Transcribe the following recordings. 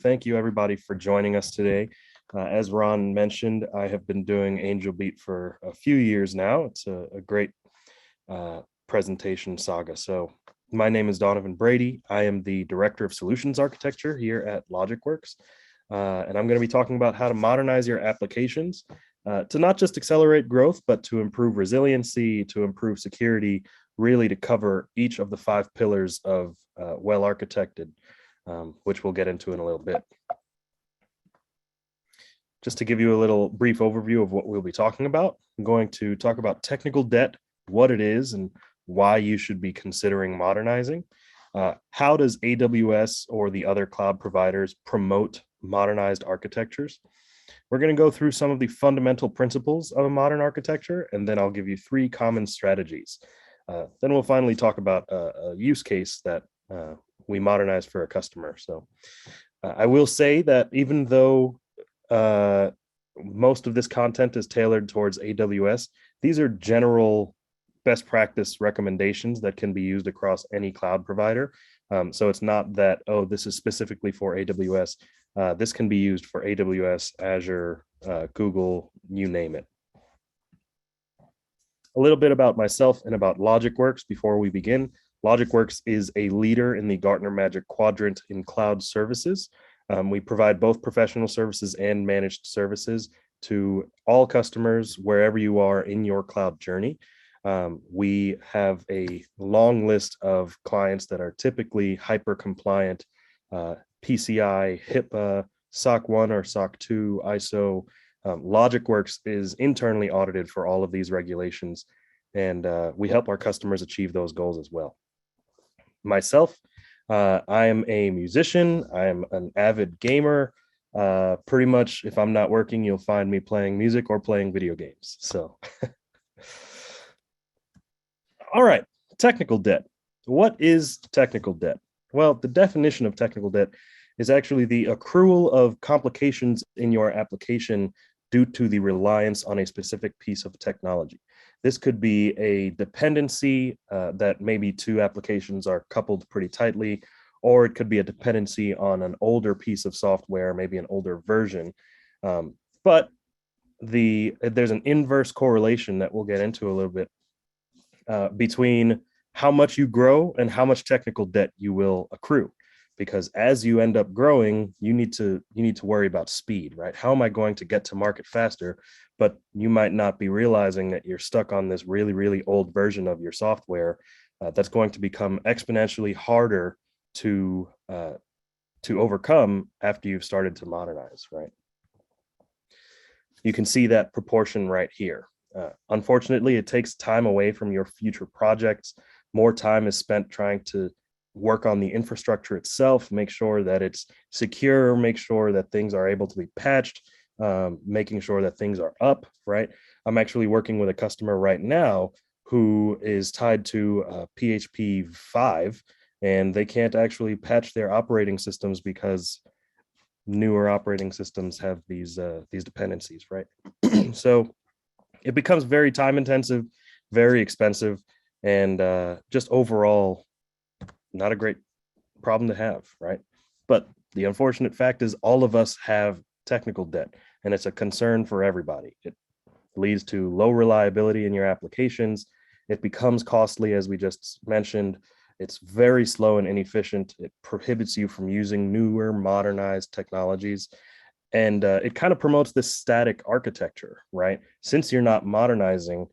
Thank you everybody for joining us today. As Ron mentioned, I have been doing Angel Beat for a few years now. It's a great presentation saga. So my name is Donovan Brady. I am the Director of Solutions Architecture here at Logicworks. And I'm going to be talking about how to modernize your applications to not just accelerate growth, but to improve resiliency, to improve security, really to cover each of the 5 pillars of well-architected, which we'll get into in a little bit. Just to give you a little brief overview of what we'll be talking about, I'm going to talk about technical debt, what it is, and why you should be considering modernizing. How does AWS or the other cloud providers promote modernized architectures? We're going to go through some of the fundamental principles of a modern architecture, and then I'll give you 3 common strategies. Then we'll finally talk about a use case that we modernize for a customer. So I will say that even though most of this content is tailored towards AWS, these are general best practice recommendations that can be used across any cloud provider. So it's not that, oh, this is specifically for AWS. This can be used for AWS, Azure, Google, you name it. A little bit about myself and about Logicworks before we begin. Logicworks is a leader in the Gartner Magic Quadrant in cloud services. We provide both professional services and managed services to all customers wherever you are in your cloud journey. We have a long list of clients that are typically hyper compliant, PCI, HIPAA, SOC 1 or SOC 2, ISO. Logicworks is internally audited for all of these regulations, and we help our customers achieve those goals as well. Myself, I am a musician. I am an avid gamer. Pretty much if I'm not working, you'll find me playing music or playing video games. So, all right, technical debt. What is technical debt? Well, the definition of technical debt is actually the accrual of complications in your application due to the reliance on a specific piece of technology. This could be a dependency that maybe 2 applications are coupled pretty tightly, or it could be a dependency on an older piece of software, maybe an older version. But there's an inverse correlation that we'll get into a little bit between how much you grow and how much technical debt you will accrue. Because as you end up growing, you need to worry about speed, right? How am I going to get to market faster? But you might not be realizing that you're stuck on this really, really old version of your software that's going to become exponentially harder to overcome after you've started to modernize, right? You can see that proportion right here. Unfortunately, it takes time away from your future projects. More time is spent trying to work on the infrastructure itself, make sure that it's secure, make sure that things are able to be patched, making sure that things are up, right? I'm actually working with a customer right now who is tied to PHP 5, and they can't actually patch their operating systems because newer operating systems have these dependencies, right? So it becomes very time intensive, very expensive, and just overall not a great problem to have, right? But the unfortunate fact is all of us have technical debt, and it's a concern for everybody. It leads to low reliability in your applications. It becomes costly, as we just mentioned. It's very slow and inefficient. It prohibits you from using newer, modernized technologies. And it kind of promotes this static architecture, right? Since you're not modernizing,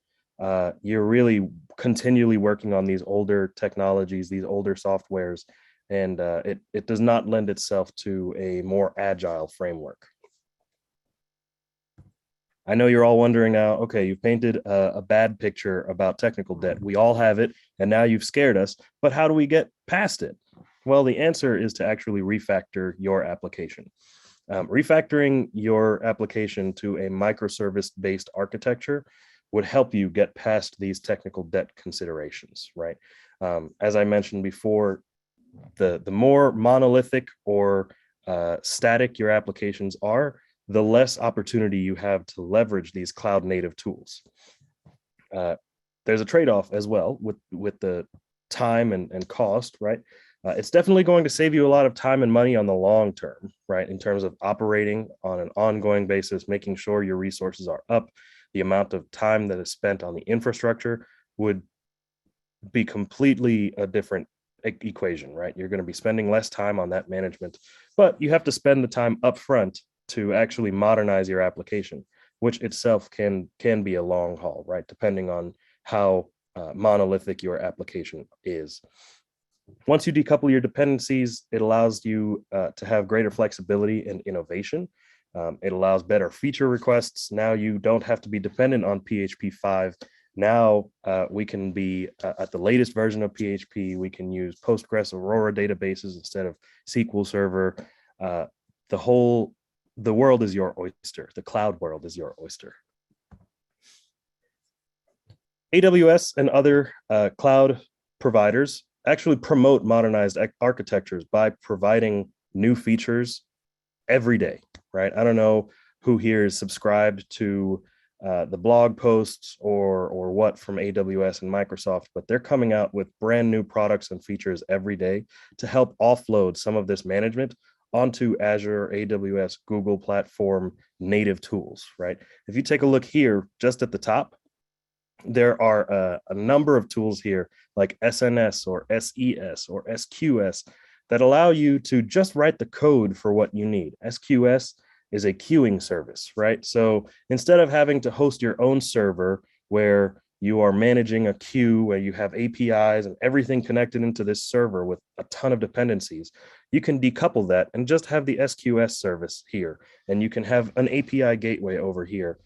you're really continually working on these older technologies, these older softwares, and it does not lend itself to a more agile framework. I know you're all wondering now, okay, you've painted a bad picture about technical debt. We all have it, and now you've scared us, but how do we get past it? Well, the answer is to actually refactor your application. Refactoring your application to a microservice-based architecture would help you get past these technical debt considerations, right? As I mentioned before, the more monolithic or static your applications are, the less opportunity you have to leverage these cloud native tools. There's a trade-off as well with the time and cost, right? It's definitely going to save you a lot of time and money on the long term, right? In terms of operating on an ongoing basis, making sure your resources are up, the amount of time that is spent on the infrastructure would be completely a different equation, right? You're going to be spending less time on that management, but you have to spend the time upfront to actually modernize your application, which itself can be a long haul, right? Depending on how monolithic your application is. Once you decouple your dependencies, it allows you to have greater flexibility and innovation. It allows better feature requests. Now you don't have to be dependent on PHP 5. Now we can be at the latest version of PHP. We can use Postgres Aurora databases instead of SQL Server. The world is your oyster. The cloud world is your oyster. AWS and other cloud providers actually promote modernized architectures by providing new features every day, right? I don't know who here is subscribed to the blog posts or what from AWS and Microsoft, but they're coming out with brand new products and features every day to help offload some of this management onto Azure, AWS, Google platform native tools, right? If you take a look here, just at the top, there are a number of tools here like SNS or SES or SQS that allow you to just write the code for what you need. SQS is a queuing service, right? So instead of having to host your own server where you are managing a queue where you have APIs and everything connected into this server with a ton of dependencies, you can decouple that and just have the SQS service here. And you can have an API gateway over here,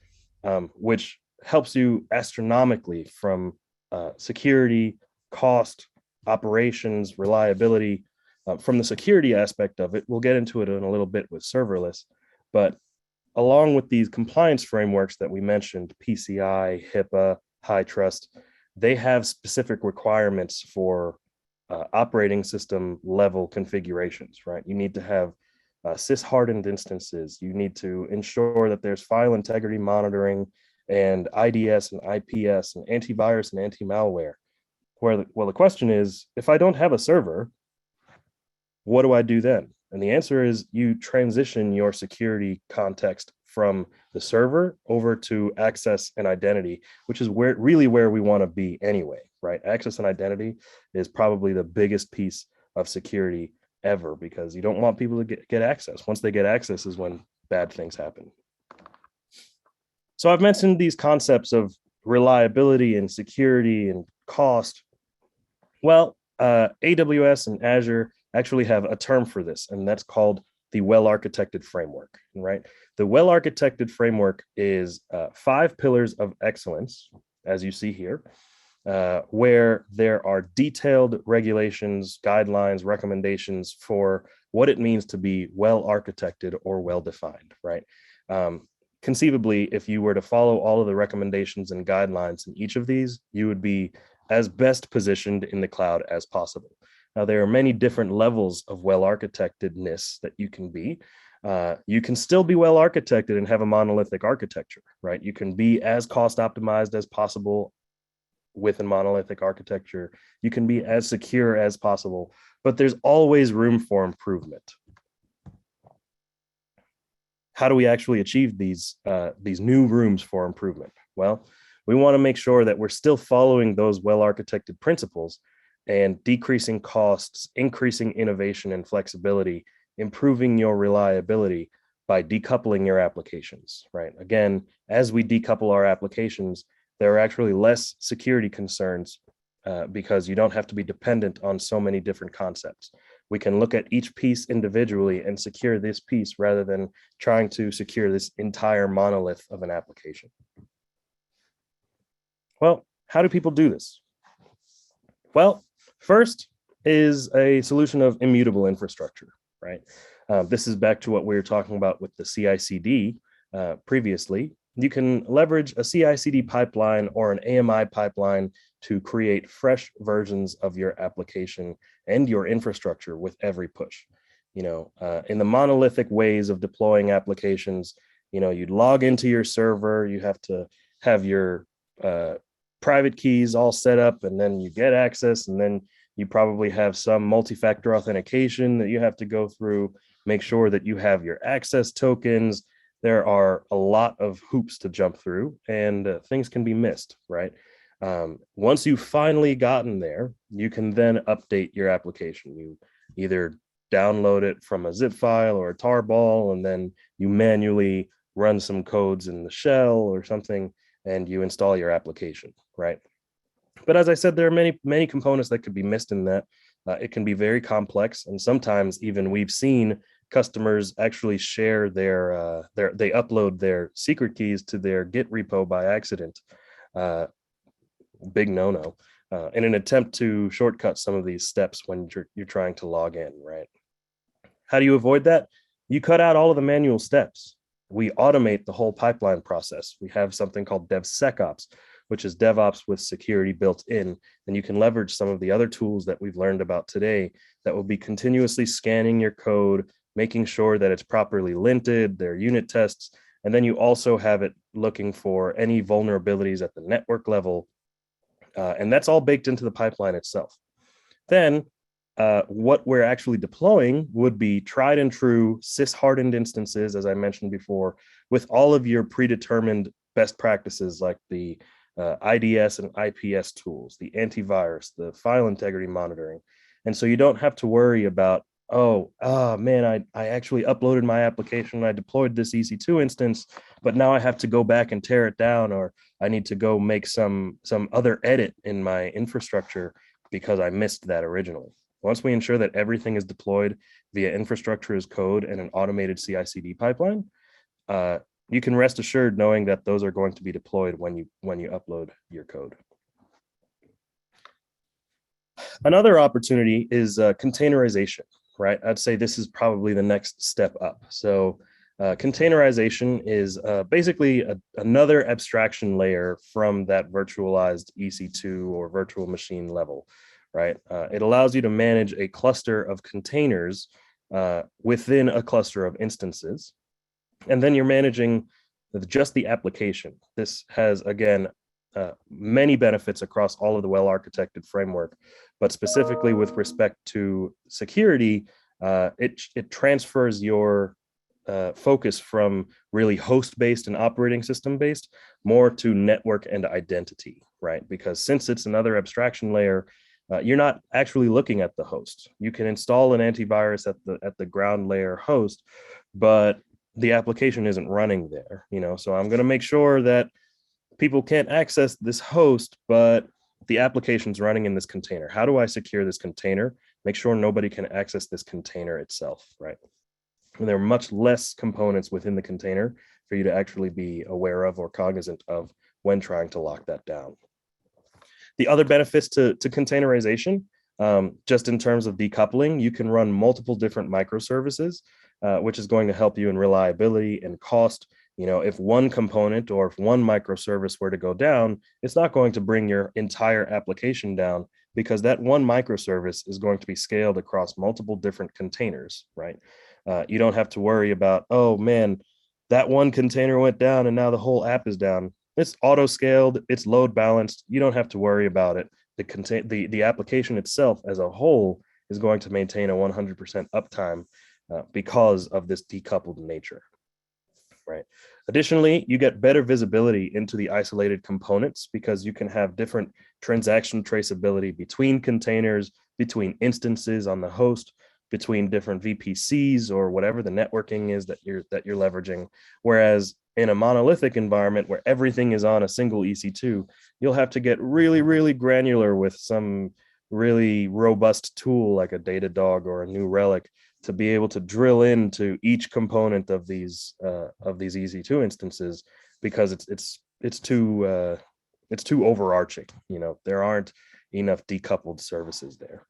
which helps you astronomically from security, cost, operations, reliability. From the security aspect of it, we'll get into it in a little bit with serverless, but along with these compliance frameworks that we mentioned, PCI, HIPAA, HITRUST, they have specific requirements for operating system level configurations, right? You need to have sys-hardened instances. You need to ensure that there's file integrity monitoring and IDS and IPS and antivirus and anti-malware. Well, the question is, if I don't have a server, what do I do then? And the answer is you transition your security context from the server over to access and identity, which is where we want to be anyway, right? Access and identity is probably the biggest piece of security ever because you don't want people to get access. Once they get access is when bad things happen. So I've mentioned these concepts of reliability and security and cost. Well, AWS and Azure actually have a term for this, and that's called the WellArchitected Framework, right? The WellArchitected Framework is 5 pillars of excellence, as you see here, where there are detailed regulations, guidelines, recommendations for what it means to be well-architected or well-defined, right? Conceivably, if you were to follow all of the recommendations and guidelines in each of these, you would be as best positioned in the cloud as possible. Now, there are many different levels of well-architectedness that you can be. You can still be well-architected and have a monolithic architecture, right? You can be as cost-optimized as possible with a monolithic architecture. You can be as secure as possible, but there's always room for improvement. How do we actually achieve these new rooms for improvement? Well, we want to make sure that we're still following those well-architected principles and decreasing costs, increasing innovation and flexibility, improving your reliability by decoupling your applications, right? Again, as we decouple our applications, there are actually less security concerns because you don't have to be dependent on so many different concepts. We can look at each piece individually and secure this piece rather than trying to secure this entire monolith of an application. Well, how do people do this? Well, first is a solution of immutable infrastructure, right? This is back to what we were talking about with the CI/CD previously. You can leverage a CI/CD pipeline or an AMI pipeline to create fresh versions of your application and your infrastructure with every push. In the monolithic ways of deploying applications, you'd log into your server, you have to have your private keys all set up, and then you get access, and then You probably have some multi-factor authentication that you have to go through, make sure that you have your access tokens. There are a lot of hoops to jump through, and things can be missed, right? Once you've finally gotten there, you can then update your application. You either download it from a zip file or a tarball, and then you manually run some codes in the shell or something, and you install your application, right? But as I said, there are many components that could be missed in that. It can be very complex, and sometimes even we've seen customers actually share they upload their secret keys to their Git repo by accident. Big no-no, in an attempt to shortcut some of these steps when you're trying to log in, right? How do you avoid that? You cut out all of the manual steps. We automate the whole pipeline process. We have something called DevSecOps, which is DevOps with security built in. And you can leverage some of the other tools that we've learned about today that will be continuously scanning your code, making sure that it's properly linted, their unit tests. And then you also have it looking for any vulnerabilities at the network level. And that's all baked into the pipeline itself. Then what we're actually deploying would be tried and true sys-hardened instances, as I mentioned before, with all of your predetermined best practices like the IDS and IPS tools, the antivirus, the file integrity monitoring. And so you don't have to worry about, man, I actually uploaded my application, I deployed this EC2 instance, but now I have to go back and tear it down, or I need to go make some other edit in my infrastructure because I missed that originally. Once we ensure that everything is deployed via infrastructure as code and an automated CI/CD pipeline, you can rest assured knowing that those are going to be deployed when you upload your code. Another opportunity is containerization, right? I'd say this is probably the next step up. So containerization is basically another abstraction layer from that virtualized EC2 or virtual machine level, right? It allows you to manage a cluster of containers within a cluster of instances. And then you're managing just the application. This has, again, many benefits across all of the well-architected framework, but specifically with respect to security, it transfers your focus from really host-based and operating system-based more to network and identity, right? Because since it's another abstraction layer, you're not actually looking at the host. You can install an antivirus at the ground layer host, but the application isn't running there, so I'm going to make sure that people can't access this host, but the application's running in this container. How do I secure this container? Make sure nobody can access this container itself, right? And there are much less components within the container for you to actually be aware of or cognizant of when trying to lock that down. The other benefits to containerization, just in terms of decoupling, you can run multiple different microservices, which is going to help you in reliability and cost. If one component or if one microservice were to go down, it's not going to bring your entire application down because that one microservice is going to be scaled across multiple different containers, right? You don't have to worry about, oh man, that one container went down and now the whole app is down. It's auto-scaled, it's load balanced. You don't have to worry about it. The application itself as a whole is going to maintain a 100% uptime because of this decoupled nature, right? Additionally, you get better visibility into the isolated components because you can have different transaction traceability between containers, between instances on the host, between different VPCs or whatever the networking is that you're leveraging. Whereas in a monolithic environment where everything is on a single EC2, you'll have to get really, really granular with some really robust tool like a Datadog or a New Relic to be able to drill into each component of these EC2 instances, because it's too overarching. There aren't enough decoupled services there.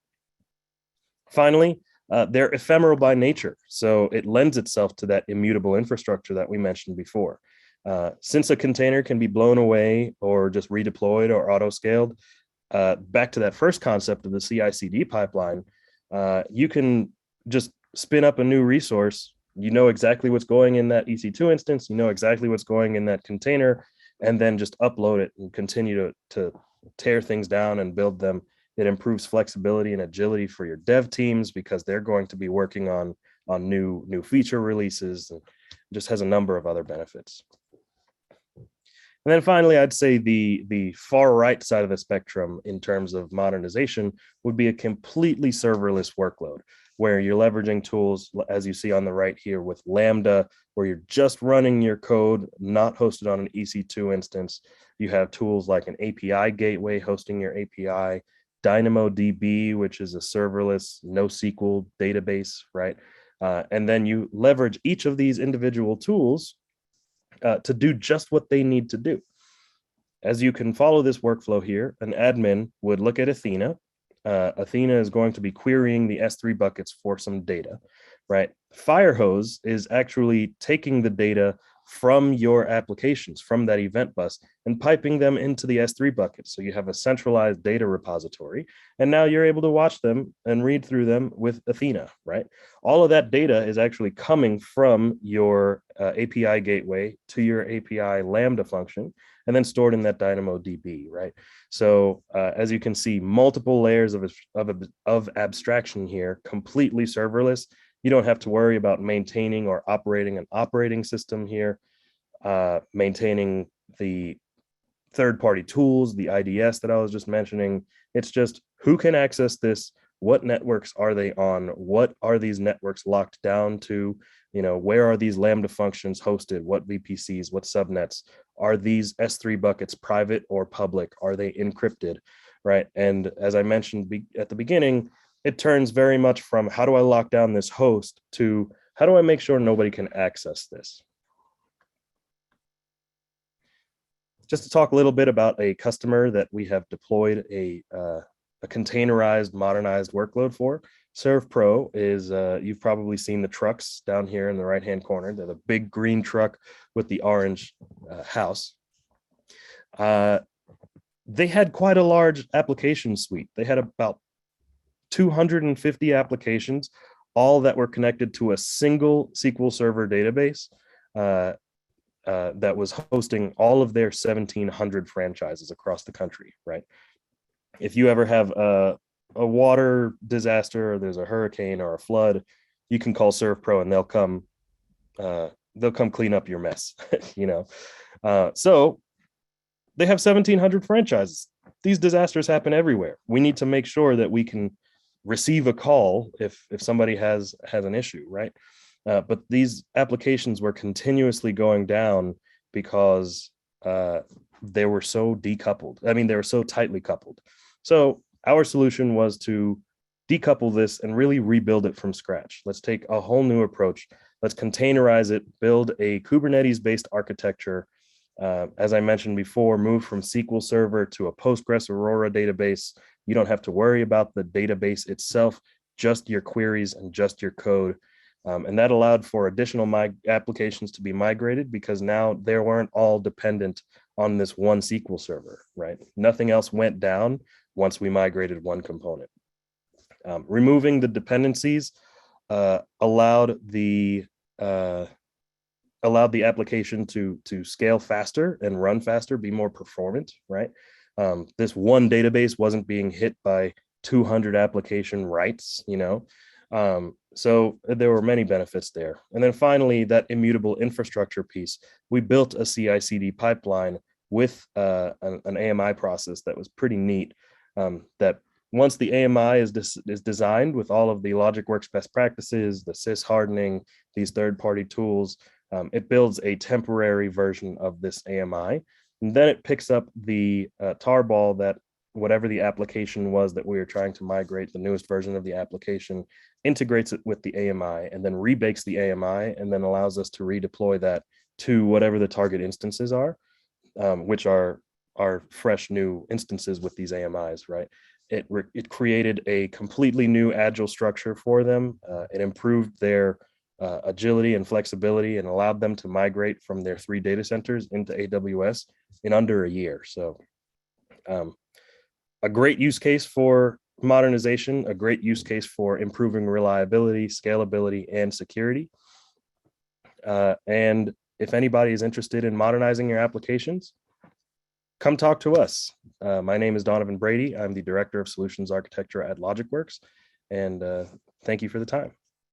Finally, they're ephemeral by nature, so it lends itself to that immutable infrastructure that we mentioned before. Since a container can be blown away or just redeployed or auto-scaled, back to that first concept of the CI/CD pipeline, you can just spin up a new resource. You know exactly what's going in that EC2 instance, you know exactly what's going in that container, and then just upload it and continue to tear things down and build them It improves flexibility and agility for your dev teams because they're going to be working on new feature releases, and just has a number of other benefits. And then finally, I'd say the far right side of the spectrum in terms of modernization would be a completely serverless workload, where you're leveraging tools, as you see on the right here with Lambda, where you're just running your code, not hosted on an EC2 instance. You have tools like an API gateway hosting your API, DynamoDB, which is a serverless NoSQL database, right? And then you leverage each of these individual tools to do just what they need to do. As you can follow this workflow here, an admin would look at Athena. Athena is going to be querying the S3 buckets for some data, right? Firehose is actually taking the data from your applications, from that event bus, and piping them into the S3 bucket. So you have a centralized data repository, and now you're able to watch them and read through them with Athena, right? All of that data is actually coming from your API gateway to your API Lambda function, and then stored in that DynamoDB, right? So as you can see, multiple layers of abstraction here, completely serverless. You don't have to worry about maintaining or operating an operating system here, maintaining the third-party tools, the IDS that I was just mentioning. It's just who can access this, what networks are they on, what are these networks locked down to, where are these Lambda functions hosted, what VPCs, what subnets, are these S3 buckets private or public, are they encrypted, right? And as I mentioned at the beginning, it turns very much from how do I lock down this host to how do I make sure nobody can access this? Just to talk a little bit about a customer that we have deployed a containerized, modernized workload for. ServPro is, you've probably seen the trucks down here in the right-hand corner. They're the big green truck with the orange house. They had quite a large application suite. They had about 250 applications, all that were connected to a single SQL Server database that was hosting all of their 1,700 franchises across the country, right? If you ever have a water disaster, or there's a hurricane or a flood, you can call ServPro and they'll come clean up your mess, So they have 1,700 franchises. These disasters happen everywhere. We need to make sure that we can receive a call if somebody has an issue, right? But these applications were continuously going down because they were so decoupled. I mean, they were so tightly coupled. So our solution was to decouple this and really rebuild it from scratch. Let's take a whole new approach. Let's containerize it, build a Kubernetes-based architecture. As I mentioned before, move from SQL Server to a Postgres Aurora database. You don't have to worry about the database itself, just your queries and just your code. And that allowed for additional applications to be migrated because now they weren't all dependent on this one SQL server, right? Nothing else went down once we migrated one component. Removing the dependencies allowed the application to scale faster and run faster, be more performant, right? This one database wasn't being hit by 200 application writes, so there were many benefits there. And then finally, that immutable infrastructure piece, we built a CI/CD pipeline with an AMI process that was pretty neat. That once the AMI is designed with all of the Logicworks best practices, the sys hardening, these third-party tools, it builds a temporary version of this AMI. And then it picks up the tarball that whatever the application was that we were trying to migrate, the newest version of the application, integrates it with the AMI and then rebakes the AMI and then allows us to redeploy that to whatever the target instances are, which are fresh new instances with these AMIs, right? It created a completely new agile structure for them. It improved their agility and flexibility and allowed them to migrate from their 3 data centers into AWS in under a year. So a great use case for modernization, a great use case for improving reliability, scalability, and security. And if anybody is interested in modernizing your applications, come talk to us. My name is Donovan Brady. I'm the Director of Solutions Architecture at Logicworks, and thank you for the time.